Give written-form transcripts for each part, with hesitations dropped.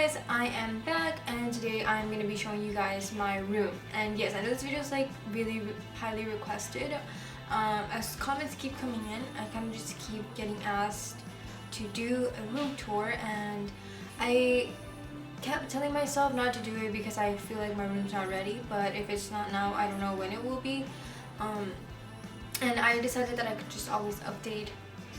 guys, I am back and today I'm going to be showing you guys my room. And yes, I know this video is like really highly requested. As comments keep coming in, I kind of just keep getting asked to do a room tour, and I kept telling myself not to do it because I feel like my room's not ready, but if it's not now, I don't know when it will be. And I decided that I could just always update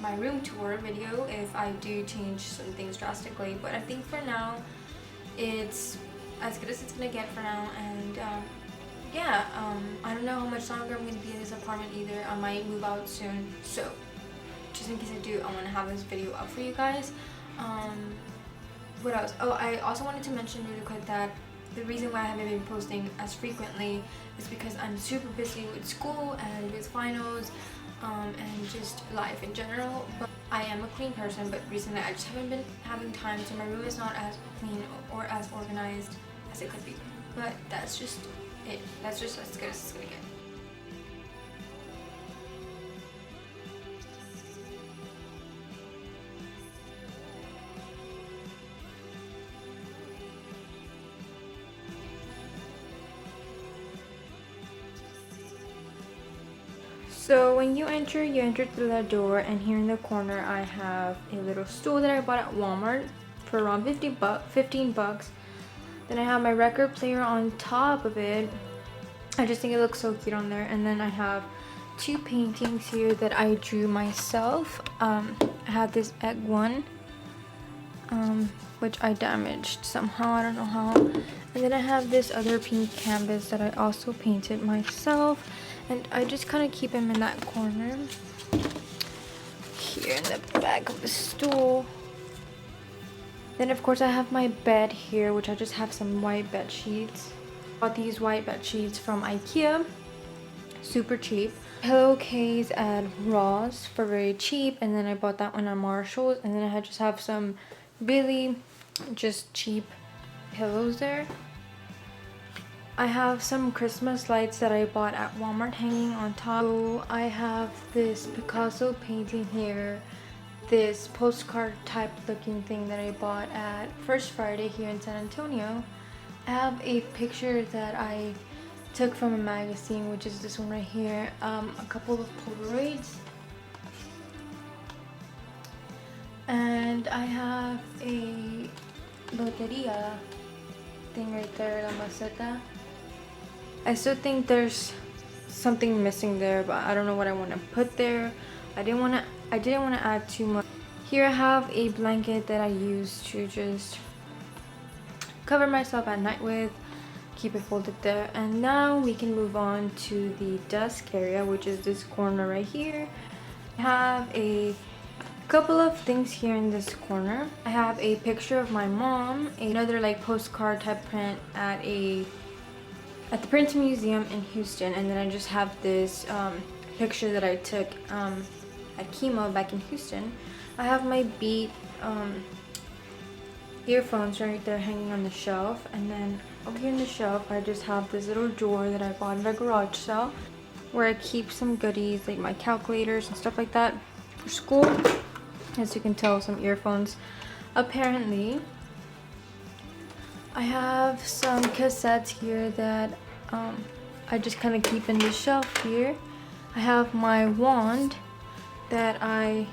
my room tour video if I do change some things drastically, but I think for now it's as good as it's gonna get for now. And yeah, I don't know how much longer I'm gonna be in this apartment either. I might move out soon, so just in case I do, I want to have this video up for you guys. What else? Oh, I also wanted to mention really quick that the reason why I haven't been posting as frequently is because I'm super busy with school and with finals, and just life in general. But I am a clean person, but recently I just haven't been having time, so my room is not as clean or as organized as it could be. But that's just it. That's just as good as it's gonna get. So when you enter through that door, and here in the corner I have a little stool that I bought at Walmart for around 15 bucks. Then I have my record player on top of it. I just think it looks so cute on there. And then I have two paintings here that I drew myself. I have this egg one, which I damaged somehow, I don't know how. And then I have this other pink canvas that I also painted myself. And I just kind of keep him in that corner here in the back of the stool. Then of course I have my bed here, which I just have some white bed sheets. Bought these white bed sheets from IKEA, super cheap. Pillowcase at Ross for very cheap, and then I bought that one at Marshall's. And then I just have some really just cheap pillows there. I have some Christmas lights that I bought at Walmart hanging on top. So I have this Picasso painting here, this postcard type looking thing that I bought at First Friday here in San Antonio. I have a picture that I took from a magazine, which is this one right here. A couple of Polaroids. And I have a loteria thing right there, la maceta. I still think there's something missing there, but I don't know what I want to put there. I didn't want to add too much. Here I have a blanket that I use to just cover myself at night with, keep it folded there. And now we can move on to the desk area, which is this corner right here. I have a couple of things here in this corner. I have a picture of my mom, another like postcard type print at the Print Museum in Houston, and then I just have this picture that I took at Chemo back in Houston. I have my Beat earphones right there hanging on the shelf, and then over here on the shelf I just have this little drawer that I bought at a garage sale where I keep some goodies like my calculators and stuff like that for school. As you can tell, some earphones apparently. I have some cassettes here that I just kind of keep in the shelf here. I have my wand that I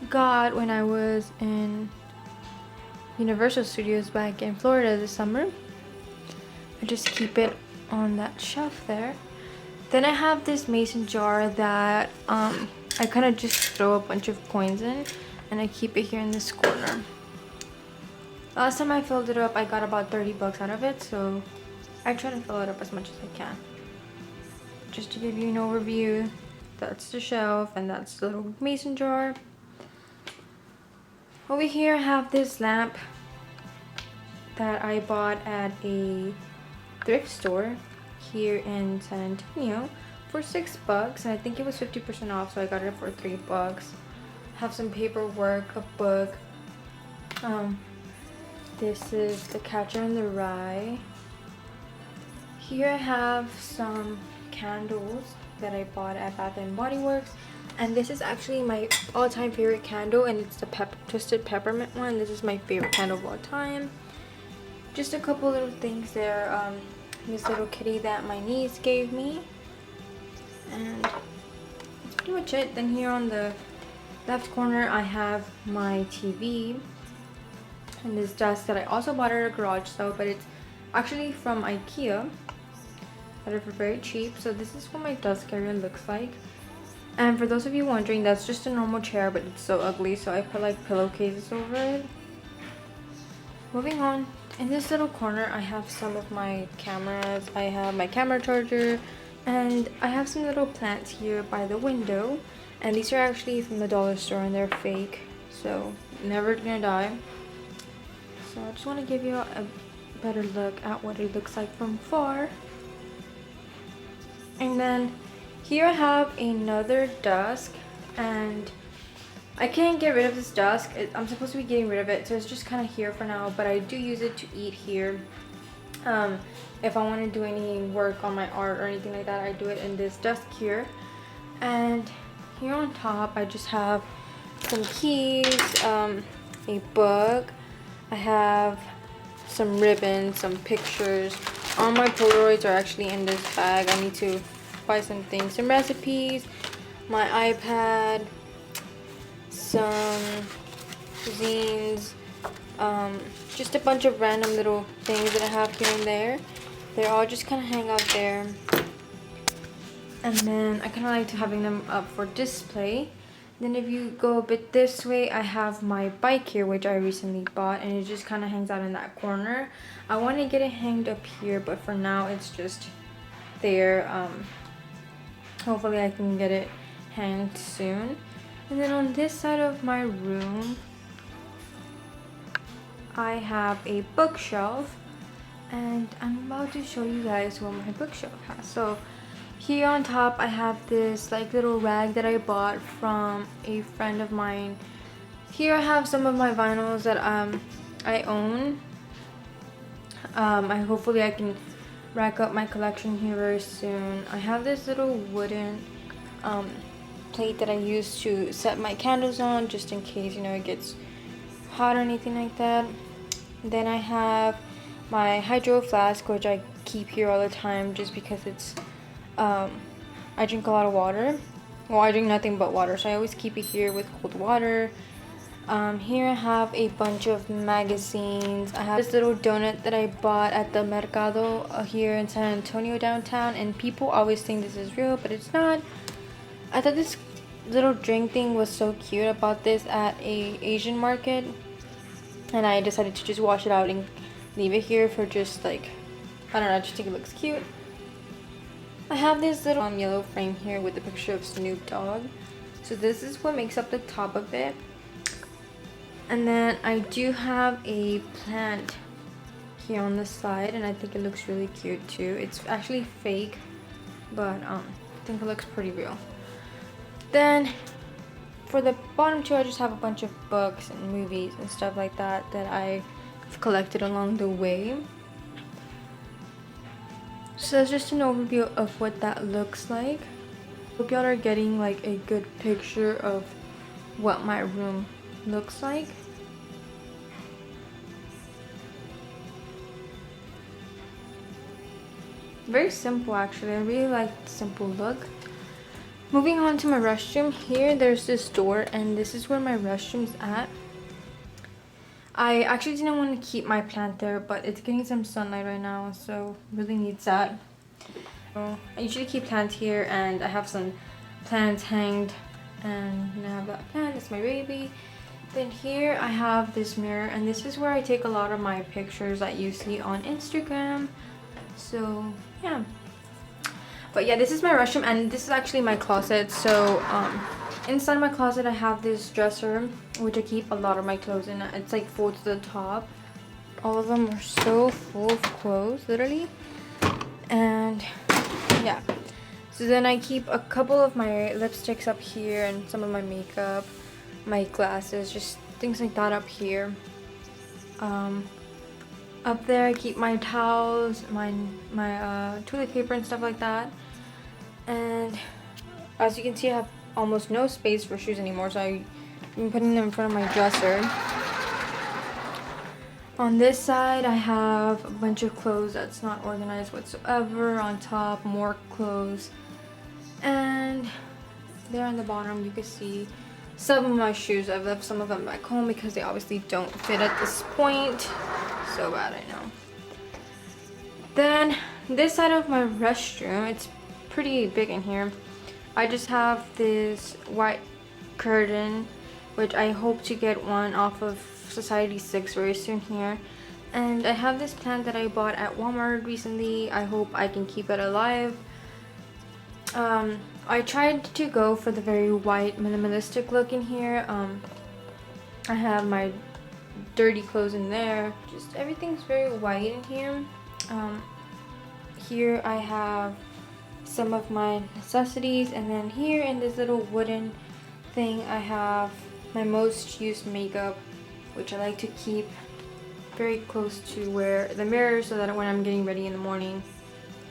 got when I was in Universal Studios back in Florida this summer. I just keep it on that shelf there. Then I have this mason jar that I kind of just throw a bunch of coins in, and I keep it here in this corner. Last time I filled it up, I got about 30 bucks out of it, so I try to fill it up as much as I can. Just to give you an overview, that's the shelf and that's the little mason jar. Over here I have this lamp that I bought at a thrift store here in San Antonio for 6 bucks, and I think it was 50% off, so I got it for 3 bucks. Have some paperwork, a book. This is The Catcher in the Rye. Here I have some candles that I bought at Bath and Body Works, And this is actually my all-time favorite candle, and it's the twisted peppermint one. This is my favorite candle of all time. Just a couple little things there. This little kitty that my niece gave me, and that's pretty much it. Then here on the left corner I have my TV and this desk that I also bought at a garage sale, but it's actually from IKEA. Got it for very cheap. So this is what my desk area looks like. And for those of you wondering, that's just a normal chair, but it's so ugly, so I put like pillowcases over it. Moving on, in this little corner I have some of my cameras. I have my camera charger, and I have some little plants here by the window, and these are actually from the dollar store and they're fake, so never gonna die. So I just want to give you a better look at what it looks like from far. And then here I have another desk, and I can't get rid of this desk. I'm supposed to be getting rid of it, so it's just kind of here for now, but I do use it to eat here. If I want to do any work on my art or anything like that, I do it in this desk here. And here on top I just have some keys, a book, I have some ribbons, some pictures. All my Polaroids are actually in this bag. I need to buy some things, some recipes, my iPad, some zines, just a bunch of random little things that I have here and there. They're all just kind of hang out there. And then I kind of like to having them up for display. Then if you go a bit this way, I have my bike here, which I recently bought, and it just kind of hangs out in that corner. I want to get it hanged up here, but for now it's just there. Hopefully I can get it hanged soon. And then on this side of my room, I have a bookshelf, and I'm about to show you guys what my bookshelf has. So here on top I have this like little rag that I bought from a friend of mine. Here I have some of my vinyls that I own. Hopefully I can rack up my collection here very soon. I have this little wooden plate that I use to set my candles on, just in case, you know, it gets hot or anything like that. Then I have my hydro flask, which I keep here all the time just because it's I drink a lot of water. Well, I drink nothing but water, so I always keep it here with cold water. Here I have a bunch of magazines. I have this little donut that I bought at the Mercado here in San Antonio downtown, and people always think this is real, but it's not. I thought this little drink thing was so cute. I bought this at a Asian market, and I decided to just wash it out and leave it here for just like, I don't know, I just think it looks cute. I have this little yellow frame here with a picture of Snoop Dogg. So this is what makes up the top of it. And then I do have a plant here on the side, and I think it looks really cute too. It's actually fake, but I think it looks pretty real. Then for the bottom two, I just have a bunch of books and movies and stuff like that that I've collected along the way. So that's just an overview of what that looks like. Hope y'all are getting like a good picture of what my room looks like. Very simple, actually. I really like the simple look. Moving on to my restroom, here there's this door, and this is where my restroom's at. I actually didn't want to keep my plant there, but it's getting some sunlight right now, so really needs that. So I usually keep plants here, and I have some plants hanged, and I have that plant. It's my baby. Then here I have this mirror, and this is where I take a lot of my pictures that you see on Instagram. So yeah, but yeah, this is my restroom, and this is actually my closet. So inside my closet I have this dresser which I keep a lot of my clothes in. It's like full to the top. All of them are so full of clothes, literally. And yeah, so then I keep a couple of my lipsticks up here, and some of my makeup, my glasses, just things like that up here. Up there I keep my towels, my toilet paper and stuff like that. And as you can see, I have almost no space for shoes anymore, so I've been putting them in front of my dresser. On this side, I have a bunch of clothes that's not organized whatsoever. On top, more clothes. And there on the bottom, you can see some of my shoes. I've left some of them back home because they obviously don't fit at this point. So bad, I know. Then, this side of my restroom, it's pretty big in here. I just have this white curtain, which I hope to get one off of Society 6 very soon here. And I have this plant that I bought at Walmart recently. I hope I can keep it alive. I tried to go for the very white minimalistic look in here. I have my dirty clothes in there. Just everything's very white in here. Here I have some of my necessities, and then here in this little wooden thing I have my most used makeup, which I like to keep very close to where the mirror, so that when I'm getting ready in the morning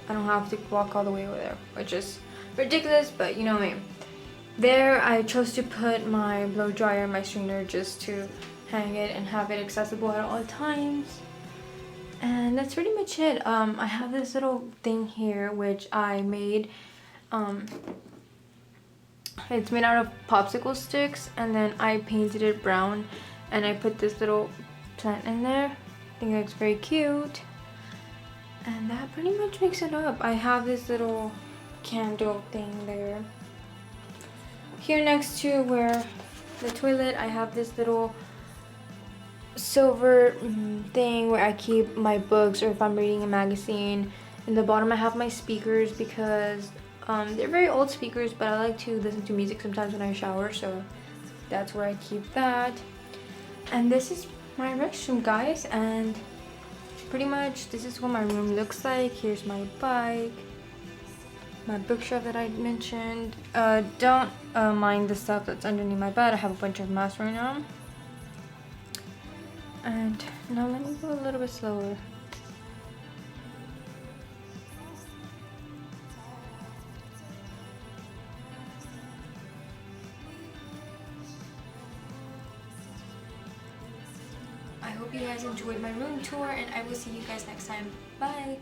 I don't have to walk all the way over there, which is ridiculous, but you know me. There I chose to put my blow dryer and my strainer just to hang it and have it accessible at all times. And that's pretty much it. I have this little thing here which I made. It's made out of popsicle sticks, and then I painted it brown, and I put this little plant in there. I think it looks very cute. And that pretty much makes it up. I have this little candle thing there. Here next to where the toilet, I have this little silver thing where I keep my books, or if I'm reading a magazine. In the bottom I have my speakers because they're very old speakers, but I like to listen to music sometimes when I shower, so that's where I keep that. And this is my restroom, guys, and pretty much this is what my room looks like. Here's my bike, my bookshelf that I mentioned. Don't mind the stuff that's underneath my bed. I have a bunch of masks right now. And now let me go a little bit slower. I hope you guys enjoyed my room tour, and I will see you guys next time. Bye!